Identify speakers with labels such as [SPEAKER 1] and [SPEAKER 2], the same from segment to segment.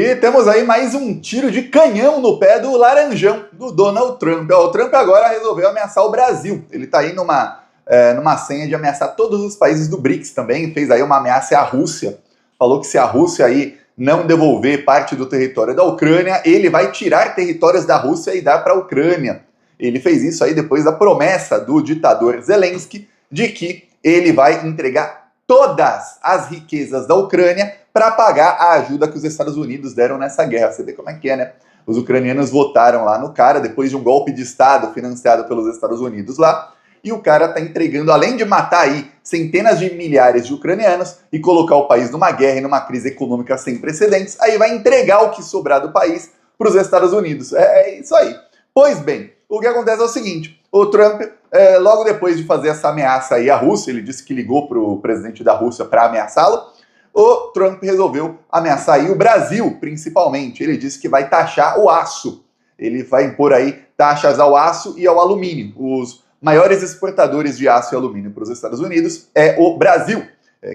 [SPEAKER 1] E temos aí mais um tiro de canhão no pé do laranjão, do Donald Trump. O Trump agora resolveu ameaçar o Brasil. Ele está aí numa senha de ameaçar todos os países do BRICS também. Fez aí uma ameaça à Rússia. Falou que se a Rússia aí não devolver parte do território da Ucrânia, ele vai tirar territórios da Rússia e dar para a Ucrânia. Ele fez isso aí depois da promessa do ditador Zelensky de que ele vai entregar todas as riquezas da Ucrânia para pagar a ajuda que os Estados Unidos deram nessa guerra. Você vê como é que é, né? Os ucranianos votaram lá no cara depois de um golpe de Estado financiado pelos Estados Unidos lá, e o cara tá entregando, além de matar aí centenas de milhares de ucranianos e colocar o país numa guerra e numa crise econômica sem precedentes, aí vai entregar o que sobrar do país para os Estados Unidos. É isso aí. Pois bem, o que acontece é o seguinte: o Trump, logo depois de fazer essa ameaça aí à Rússia, ele disse que ligou para o presidente da Rússia para ameaçá-lo, o Trump resolveu ameaçar aí o Brasil, principalmente. Ele disse que vai taxar o aço. Ele vai impor aí taxas ao aço e ao alumínio. Os maiores exportadores de aço e alumínio para os Estados Unidos é o Brasil.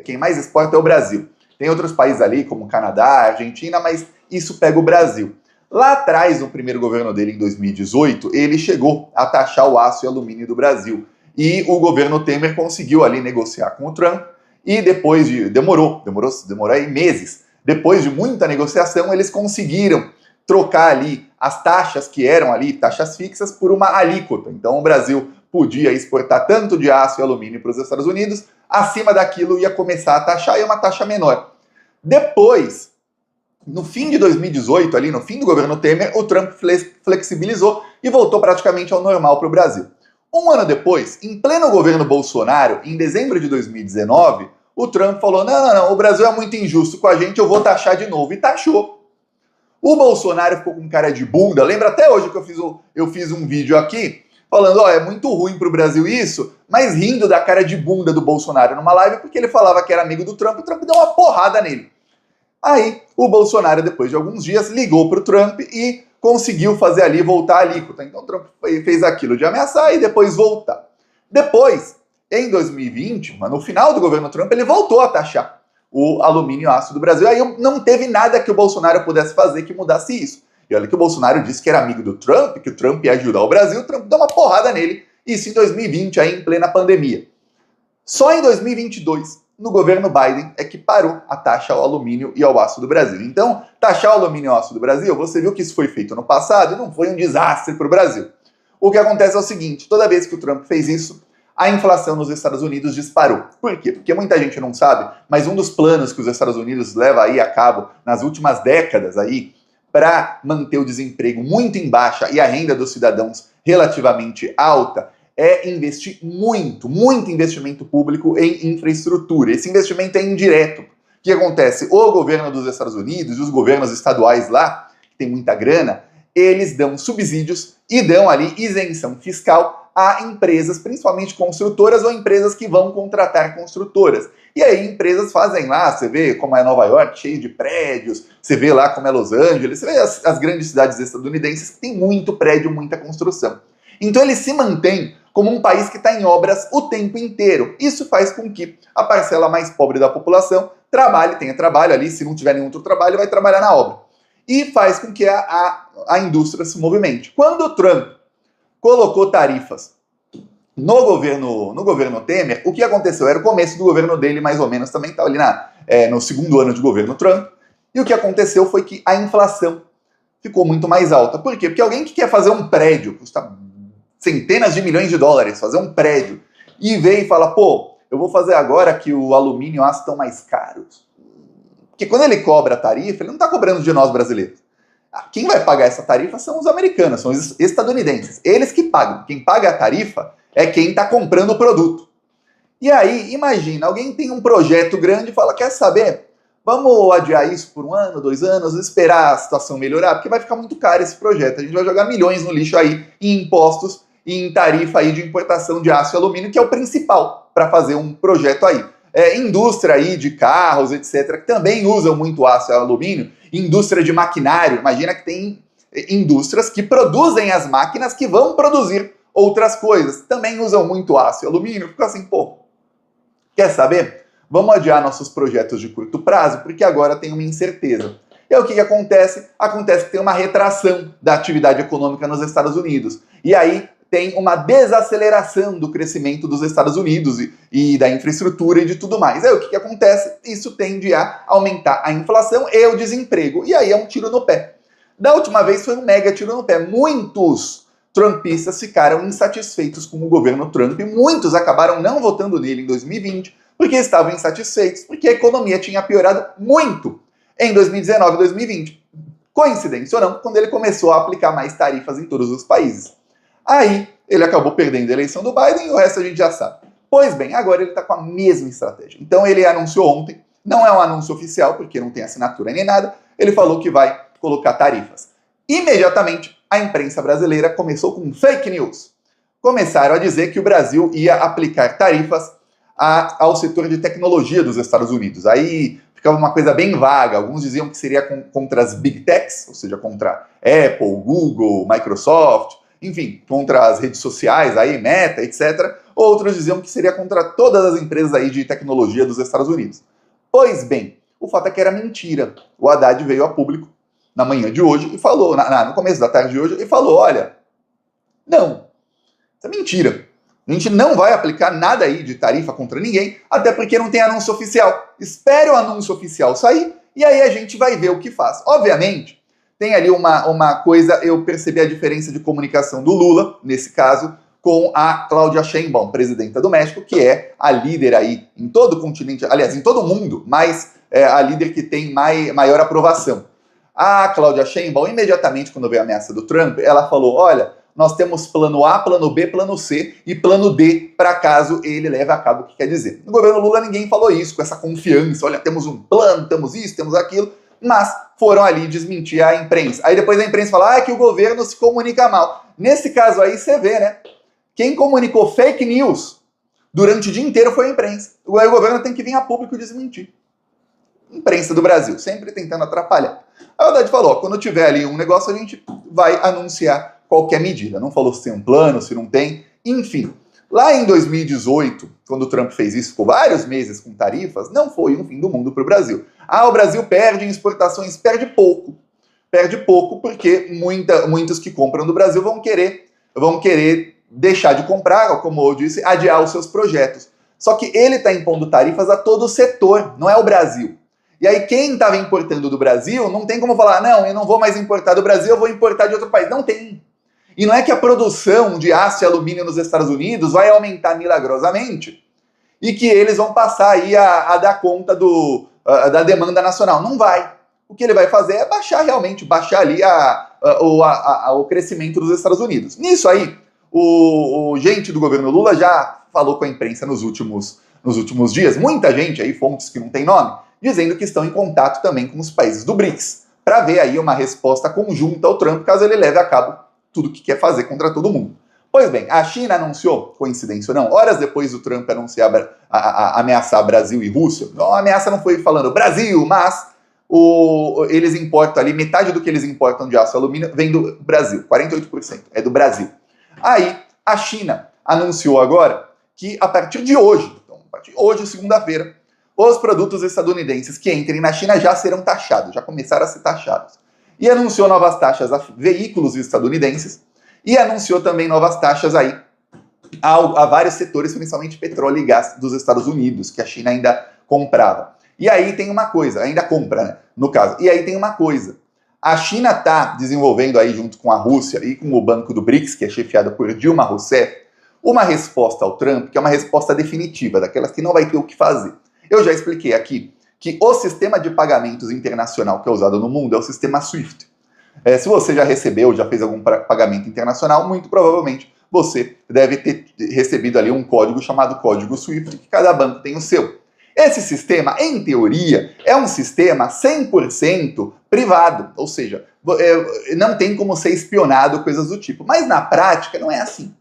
[SPEAKER 1] Quem mais exporta é o Brasil. Tem outros países ali, como Canadá, Argentina, mas isso pega o Brasil. Lá atrás, no primeiro governo dele, em 2018, ele chegou a taxar o aço e alumínio do Brasil. E o governo Temer conseguiu ali negociar com o Trump, e depois de... Demorou aí meses. Depois de muita negociação, eles conseguiram trocar ali as taxas que eram ali, taxas fixas, por uma alíquota. Então o Brasil podia exportar tanto de aço e alumínio para os Estados Unidos, acima daquilo ia começar a taxar, e uma taxa menor. Depois, no fim de 2018, ali no fim do governo Temer, o Trump flexibilizou e voltou praticamente ao normal para o Brasil. Um ano depois, em pleno governo Bolsonaro, em dezembro de 2019, o Trump falou: não, o Brasil é muito injusto com a gente, eu vou taxar de novo. E taxou. O Bolsonaro ficou com cara de bunda. Lembra até hoje que eu fiz um vídeo aqui falando: é muito ruim pro Brasil isso, mas rindo da cara de bunda do Bolsonaro numa live, porque ele falava que era amigo do Trump, e o Trump deu uma porrada nele. Aí, o Bolsonaro, depois de alguns dias, ligou pro Trump e conseguiu fazer ali voltar a alíquota. Então o Trump fez aquilo de ameaçar e depois voltar. Depois, em 2020, no final do governo Trump, ele voltou a taxar o alumínio e o aço do Brasil. Aí não teve nada que o Bolsonaro pudesse fazer que mudasse isso. E olha que o Bolsonaro disse que era amigo do Trump, que o Trump ia ajudar o Brasil, o Trump deu uma porrada nele. Isso em 2020, aí em plena pandemia. Só em 2022, no governo Biden, é que parou a taxa ao alumínio e ao aço do Brasil. Então, taxar o alumínio e o aço do Brasil, você viu que isso foi feito no passado e não foi um desastre para o Brasil. O que acontece é o seguinte: toda vez que o Trump fez isso, a inflação nos Estados Unidos disparou. Por quê? Porque muita gente não sabe, mas um dos planos que os Estados Unidos leva aí a cabo nas últimas décadas aí, para manter o desemprego muito em baixa e a renda dos cidadãos relativamente alta, é investir muito investimento público em infraestrutura. Esse investimento é indireto. O que acontece? O governo dos Estados Unidos e os governos estaduais lá, que tem muita grana, eles dão subsídios e dão ali isenção fiscal a empresas, principalmente construtoras ou empresas que vão contratar construtoras. E aí empresas fazem lá, você vê como é Nova York, cheio de prédios, você vê lá como é Los Angeles, você vê as grandes cidades estadunidenses que tem muito prédio, muita construção. Então ele se mantém como um país que está em obras o tempo inteiro. Isso faz com que a parcela mais pobre da população tenha trabalho ali, se não tiver nenhum outro trabalho, vai trabalhar na obra. E faz com que a indústria se movimente. Quando o Trump colocou tarifas no governo Temer, o que aconteceu? Era o começo do governo dele, mais ou menos, também estava ali no segundo ano de governo Trump, e o que aconteceu foi que a inflação ficou muito mais alta. Por quê? Porque alguém que quer fazer um prédio, custa centenas de milhões de dólares, fazer um prédio, e vem e fala: pô, eu vou fazer agora que o alumínio e o aço estão mais caros. Porque quando ele cobra a tarifa, ele não está cobrando de nós brasileiros. Quem vai pagar essa tarifa são os americanos, são os estadunidenses. Eles que pagam. Quem paga a tarifa é quem está comprando o produto. E aí, imagina, alguém tem um projeto grande e fala: quer saber? Vamos adiar isso por 1 ano, 2 anos, esperar a situação melhorar, porque vai ficar muito caro esse projeto. A gente vai jogar milhões no lixo aí em impostos e em tarifa aí de importação de aço e alumínio, que é o principal para fazer um projeto aí. Indústria aí de carros, etc., que também usam muito aço e alumínio, indústria de maquinário. Imagina que tem indústrias que produzem as máquinas que vão produzir outras coisas, também usam muito aço e alumínio. Fica assim, pô, quer saber? Vamos adiar nossos projetos de curto prazo, porque agora tem uma incerteza. E aí o que acontece? Acontece que tem uma retração da atividade econômica nos Estados Unidos. E aí tem uma desaceleração do crescimento dos Estados Unidos e da infraestrutura e de tudo mais. Aí o que acontece? Isso tende a aumentar a inflação e o desemprego. E aí é um tiro no pé. Da última vez foi um mega tiro no pé. Muitos trumpistas ficaram insatisfeitos com o governo Trump e muitos acabaram não votando nele em 2020 porque estavam insatisfeitos, porque a economia tinha piorado muito em 2019 e 2020. Coincidência ou não, quando ele começou a aplicar mais tarifas em todos os países. Aí ele acabou perdendo a eleição do Biden e o resto a gente já sabe. Pois bem, agora ele está com a mesma estratégia. Então ele anunciou ontem, não é um anúncio oficial, porque não tem assinatura nem nada, ele falou que vai colocar tarifas. Imediatamente, a imprensa brasileira começou com fake news. Começaram a dizer que o Brasil ia aplicar tarifas ao setor de tecnologia dos Estados Unidos. Aí ficava uma coisa bem vaga. Alguns diziam que seria contra as Big Techs, ou seja, contra Apple, Google, Microsoft, enfim, contra as redes sociais, aí, Meta, etc. Outros diziam que seria contra todas as empresas aí de tecnologia dos Estados Unidos. Pois bem, o fato é que era mentira. O Haddad veio a público na manhã de hoje e falou, no começo da tarde de hoje, e falou, olha, não, isso é mentira. A gente não vai aplicar nada aí de tarifa contra ninguém, até porque não tem anúncio oficial. Espere o anúncio oficial sair, e aí a gente vai ver o que faz. Obviamente, tem ali uma coisa, eu percebi a diferença de comunicação do Lula, nesse caso, com a Cláudia Sheinbaum, presidenta do México, que é a líder aí em todo o continente, aliás, em todo o mundo, mas é a líder que tem maior aprovação. A Cláudia Sheinbaum, imediatamente quando veio a ameaça do Trump, ela falou, olha, nós temos plano A, plano B, plano C e plano D para caso ele leve a cabo o que quer dizer. No governo Lula ninguém falou isso, com essa confiança, olha, temos um plano, temos isso, temos aquilo, mas foram ali desmentir a imprensa. Aí depois a imprensa fala, que o governo se comunica mal. Nesse caso aí você vê, né? Quem comunicou fake news durante o dia inteiro foi a imprensa. Aí o governo tem que vir a público desmentir. Imprensa do Brasil, sempre tentando atrapalhar. A Haddad falou, quando tiver ali um negócio a gente vai anunciar qualquer medida. Não falou se tem um plano, se não tem, enfim. Lá em 2018, quando o Trump fez isso, ficou vários meses com tarifas, não foi um fim do mundo para o Brasil. O Brasil perde em exportações, perde pouco. Perde pouco porque muitos que compram do Brasil vão querer deixar de comprar, como eu disse, adiar os seus projetos. Só que ele está impondo tarifas a todo o setor, não é o Brasil. E aí quem estava importando do Brasil não tem como falar, não, eu não vou mais importar do Brasil, eu vou importar de outro país. Não tem. E não é que a produção de aço e alumínio nos Estados Unidos vai aumentar milagrosamente e que eles vão passar aí a dar conta da demanda nacional. Não vai. O que ele vai fazer é baixar ali o crescimento dos Estados Unidos. Nisso aí, o gente do governo Lula já falou com a imprensa nos últimos dias, muita gente aí, fontes que não tem nome, dizendo que estão em contato também com os países do BRICS, para ver aí uma resposta conjunta ao Trump, caso ele leve a cabo tudo que quer fazer contra todo mundo. Pois bem, a China anunciou, coincidência ou não, horas depois do Trump anunciar ameaçar Brasil e Rússia, a ameaça não foi falando Brasil, mas eles importam ali, metade do que eles importam de aço e alumínio vem do Brasil, 48% é do Brasil. Aí, a China anunciou agora que a partir de hoje, segunda-feira, os produtos estadunidenses que entrem na China já serão taxados, já começaram a ser taxados. E anunciou novas taxas a veículos estadunidenses e anunciou também novas taxas aí a vários setores, principalmente petróleo e gás dos Estados Unidos, que a China ainda comprava. E aí tem uma coisa, ainda compra, né, no caso. E aí tem uma coisa. A China está desenvolvendo aí, junto com a Rússia e com o Banco do BRICS, que é chefiado por Dilma Rousseff, uma resposta ao Trump, que é uma resposta definitiva, daquelas que não vai ter o que fazer. Eu já expliquei aqui que o sistema de pagamentos internacional que é usado no mundo é o sistema SWIFT. Se você já recebeu, já fez algum pagamento internacional, muito provavelmente você deve ter recebido ali um código chamado código SWIFT, que cada banco tem o seu. Esse sistema, em teoria, é um sistema 100% privado, ou seja, não tem como ser espionado, coisas do tipo. Mas na prática não é assim.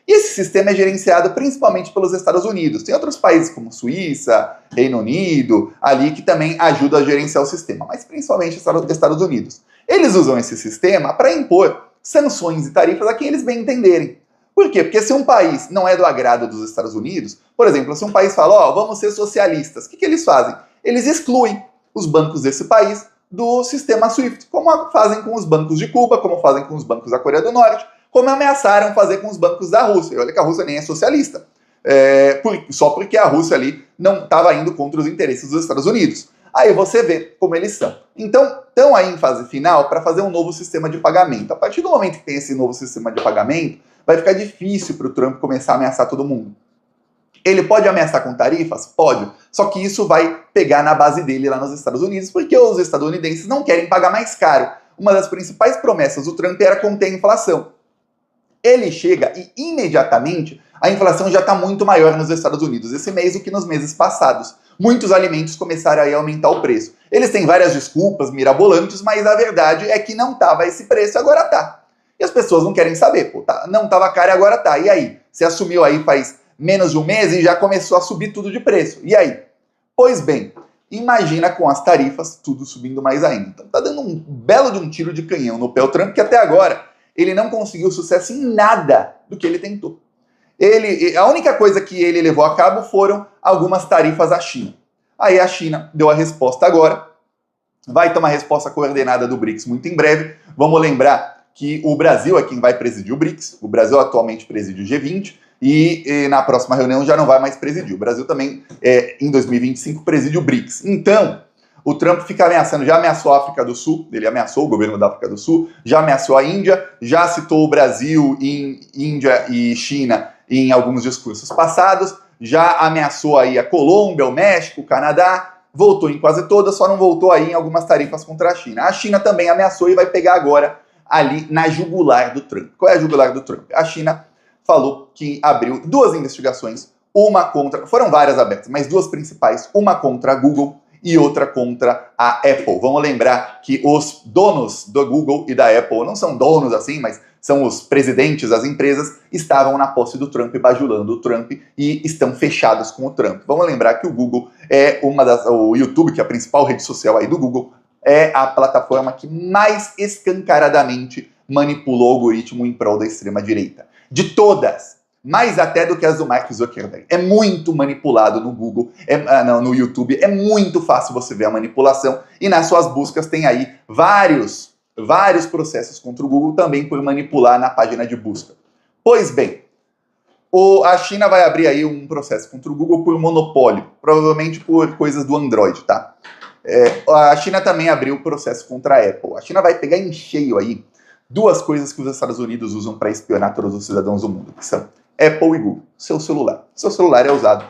[SPEAKER 1] E esse sistema é gerenciado principalmente pelos Estados Unidos. Tem outros países como Suíça, Reino Unido, ali que também ajudam a gerenciar o sistema, mas principalmente os Estados Unidos. Eles usam esse sistema para impor sanções e tarifas a quem eles bem entenderem. Por quê? Porque se um país não é do agrado dos Estados Unidos, por exemplo, se um país fala, vamos ser socialistas, o que eles fazem? Eles excluem os bancos desse país do sistema SWIFT, como fazem com os bancos de Cuba, como fazem com os bancos da Coreia do Norte, como ameaçaram fazer com os bancos da Rússia. E olha que a Rússia nem é socialista, só porque a Rússia ali não estava indo contra os interesses dos Estados Unidos. Aí você vê como eles são. Então, estão aí em fase final para fazer um novo sistema de pagamento. A partir do momento que tem esse novo sistema de pagamento, vai ficar difícil para o Trump começar a ameaçar todo mundo. Ele pode ameaçar com tarifas? Pode. Só que isso vai pegar na base dele lá nos Estados Unidos, porque os estadunidenses não querem pagar mais caro. Uma das principais promessas do Trump era conter a inflação. Ele chega e imediatamente a inflação já está muito maior nos Estados Unidos esse mês do que nos meses passados. Muitos alimentos começaram aí a aumentar o preço. Eles têm várias desculpas mirabolantes, mas a verdade é que não estava esse preço, agora tá. E as pessoas não querem saber, não estava caro e agora tá. E aí? Você assumiu aí faz menos de um mês e já começou a subir tudo de preço. E aí? Pois bem, imagina com as tarifas tudo subindo mais ainda. Então tá dando um belo de um tiro de canhão no pé o Trump, que até agora ele não conseguiu sucesso em nada do que ele tentou. A única coisa que ele levou a cabo foram algumas tarifas à China. Aí a China deu a resposta agora, vai ter uma resposta coordenada do BRICS muito em breve. Vamos lembrar que o Brasil é quem vai presidir o BRICS, o Brasil atualmente preside o G20, e na próxima reunião já não vai mais presidir. O Brasil também, em 2025, preside o BRICS. Então, o Trump fica ameaçando, já ameaçou a África do Sul, ele ameaçou o governo da África do Sul, já ameaçou a Índia, já citou o Brasil, Índia e China em alguns discursos passados, já ameaçou aí a Colômbia, o México, o Canadá, voltou em quase todas, só não voltou aí em algumas tarifas contra a China. A China também ameaçou e vai pegar agora ali na jugular do Trump. Qual é a jugular do Trump? A China falou que abriu duas investigações, uma contra, foram várias abertas, mas duas principais, uma contra a Google e outra contra a Apple. Vamos lembrar que os donos do Google e da Apple não são donos assim, mas são os presidentes das empresas, estavam na posse do Trump, bajulando o Trump e estão fechados com o Trump. Vamos lembrar que o Google é o YouTube, que é a principal rede social aí do Google, é a plataforma que mais escancaradamente manipulou o algoritmo em prol da extrema-direita. De todas, mais até do que as do Mark Zuckerberg. É muito manipulado no Google, no YouTube, é muito fácil você ver a manipulação, e nas suas buscas tem aí vários processos contra o Google também por manipular na página de busca. Pois bem, a China vai abrir aí um processo contra o Google por monopólio, provavelmente por coisas do Android, tá? A China também abriu o processo contra a Apple. A China vai pegar em cheio aí duas coisas que os Estados Unidos usam para espionar todos os cidadãos do mundo, que são Apple e Google. Seu celular. Seu celular é usado.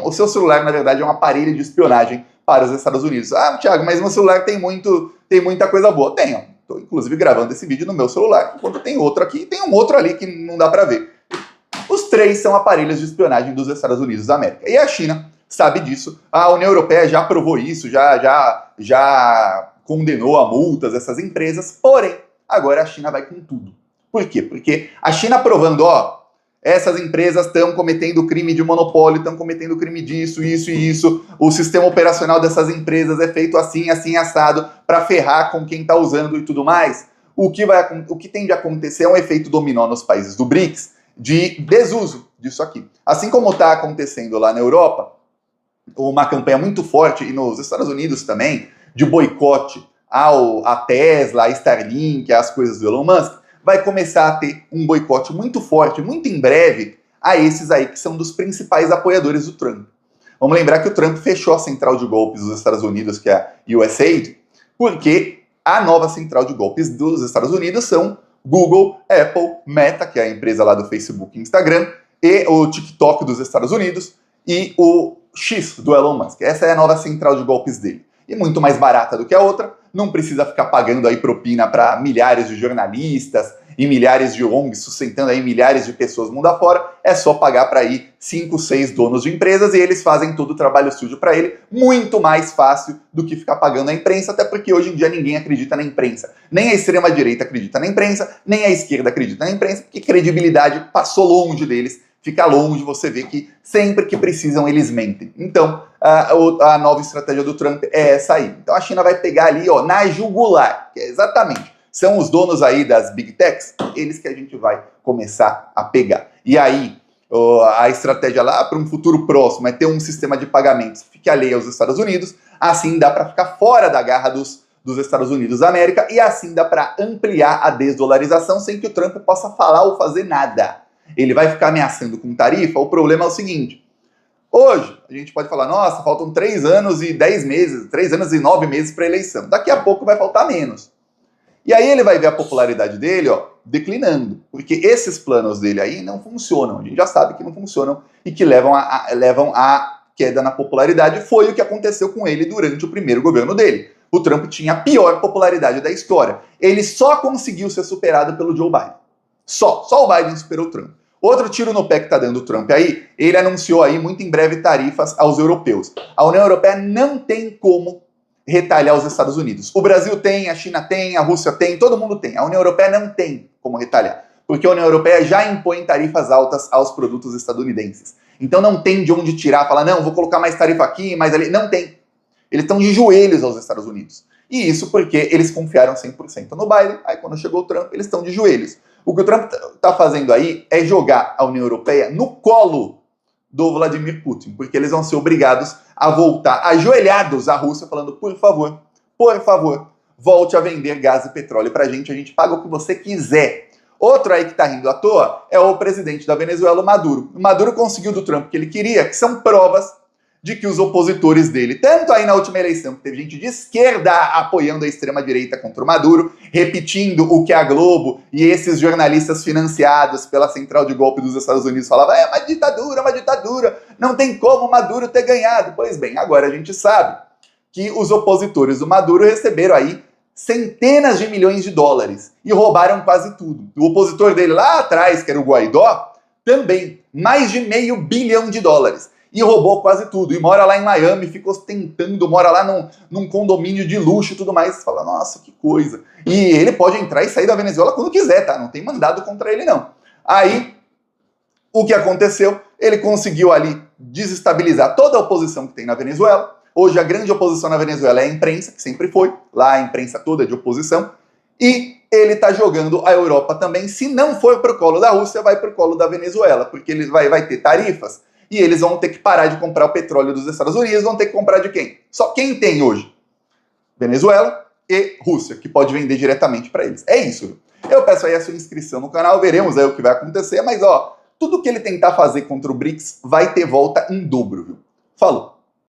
[SPEAKER 1] O seu celular, na verdade, é um aparelho de espionagem para os Estados Unidos. Ah, Thiago, mas meu celular tem muita coisa boa. Tenho. Estou, inclusive, gravando esse vídeo no meu celular, enquanto tem outro aqui e tem um outro ali que não dá para ver. Os três são aparelhos de espionagem dos Estados Unidos da América. E a China sabe disso. A União Europeia já aprovou isso, já condenou a multas essas empresas. Porém, agora a China vai com tudo. Por quê? Porque a China provando, essas empresas estão cometendo crime de monopólio, estão cometendo crime disso, isso e isso. O sistema operacional dessas empresas é feito assim, assim, assado, para ferrar com quem está usando e tudo mais. O que tem de acontecer é um efeito dominó nos países do BRICS de desuso disso aqui. Assim como está acontecendo lá na Europa, uma campanha muito forte, e nos Estados Unidos também, de boicote a Tesla, a Starlink, as coisas do Elon Musk, vai começar a ter um boicote muito forte, muito em breve, a esses aí que são dos principais apoiadores do Trump. Vamos lembrar que o Trump fechou a central de golpes dos Estados Unidos, que é a USAID, porque a nova central de golpes dos Estados Unidos são Google, Apple, Meta, que é a empresa lá do Facebook e Instagram, e o TikTok dos Estados Unidos, e o X do Elon Musk. Essa é a nova central de golpes dele. E muito mais barata do que a outra, não precisa ficar pagando aí propina para milhares de jornalistas e milhares de ONGs, sustentando aí milhares de pessoas mundo afora, é só pagar para ir 5, 6 donos de empresas e eles fazem todo o trabalho sujo para ele, muito mais fácil do que ficar pagando a imprensa, até porque hoje em dia ninguém acredita na imprensa. Nem a extrema-direita acredita na imprensa, nem a esquerda acredita na imprensa, porque credibilidade passou longe deles, fica longe, você vê que sempre que precisam eles mentem. Então, a nova estratégia do Trump é essa aí. Então a China vai pegar ali, na jugular, que é exatamente, são os donos aí das Big Techs, eles que a gente vai começar a pegar. E aí, a estratégia lá para um futuro próximo é ter um sistema de pagamentos que fique alheio aos Estados Unidos, assim dá para ficar fora da garra dos dos Estados Unidos da América, e assim dá para ampliar a desdolarização sem que o Trump possa falar ou fazer nada. Ele vai ficar ameaçando com tarifa. O problema é o seguinte: hoje a gente pode falar, nossa, faltam 3 anos e 10 meses, 3 anos e 9 meses para a eleição. Daqui a pouco vai faltar menos. E aí ele vai ver a popularidade dele, ó, declinando, porque esses planos dele aí não funcionam. A gente já sabe que não funcionam e que levam a queda na popularidade. Foi o que aconteceu com ele durante o primeiro governo dele. O Trump tinha a pior popularidade da história. Ele só conseguiu ser superado pelo Joe Biden. Só o Biden superou o Trump. Outro tiro no pé que tá dando o Trump aí, ele anunciou aí muito em breve tarifas aos europeus. A União Europeia não tem como retalhar os Estados Unidos. O Brasil tem, a China tem, a Rússia tem, todo mundo tem. A União Europeia não tem como retalhar, porque a União Europeia já impõe tarifas altas aos produtos estadunidenses. Então não tem de onde tirar, falar, não, vou colocar mais tarifa aqui, mais ali. Não tem. Eles estão de joelhos aos Estados Unidos. E isso porque eles confiaram 100% no Biden, aí quando chegou o Trump, eles estão de joelhos. O que o Trump está fazendo aí é jogar a União Europeia no colo do Vladimir Putin, porque eles vão ser obrigados a voltar ajoelhados à Rússia, falando, por favor, volte a vender gás e petróleo pra gente, a gente paga o que você quiser. Outro aí que tá rindo à toa é o presidente da Venezuela, o Maduro. O Maduro conseguiu do Trump o que ele queria, que são provas de que os opositores dele, tanto aí na última eleição, que teve gente de esquerda apoiando a extrema-direita contra o Maduro, repetindo o que a Globo e esses jornalistas financiados pela central de golpe dos Estados Unidos falavam, é uma ditadura, não tem como o Maduro ter ganhado. Pois bem, agora a gente sabe que os opositores do Maduro receberam aí centenas de milhões de dólares e roubaram quase tudo. O opositor dele lá atrás, que era o Guaidó, também, mais de $500 bilhão. E roubou quase tudo, e mora lá em Miami, fica ostentando, mora lá num condomínio de luxo e tudo mais. Você fala, nossa, que coisa. E ele pode entrar e sair da Venezuela quando quiser, tá? Não tem mandado contra ele, não. Aí, o que aconteceu? Ele conseguiu ali desestabilizar toda a oposição que tem na Venezuela. Hoje a grande oposição na Venezuela é a imprensa, que sempre foi, lá a imprensa toda é de oposição. E ele tá jogando a Europa também. Se não for pro colo da Rússia, vai pro colo da Venezuela, porque ele vai ter tarifas. E eles vão ter que parar de comprar o petróleo dos Estados Unidos, vão ter que comprar de quem? Só quem tem hoje? Venezuela e Rússia, que pode vender diretamente para eles. É isso. Eu peço aí a sua inscrição no canal, veremos aí o que vai acontecer, mas ó, tudo que ele tentar fazer contra o BRICS vai ter volta em dobro, viu? Falou!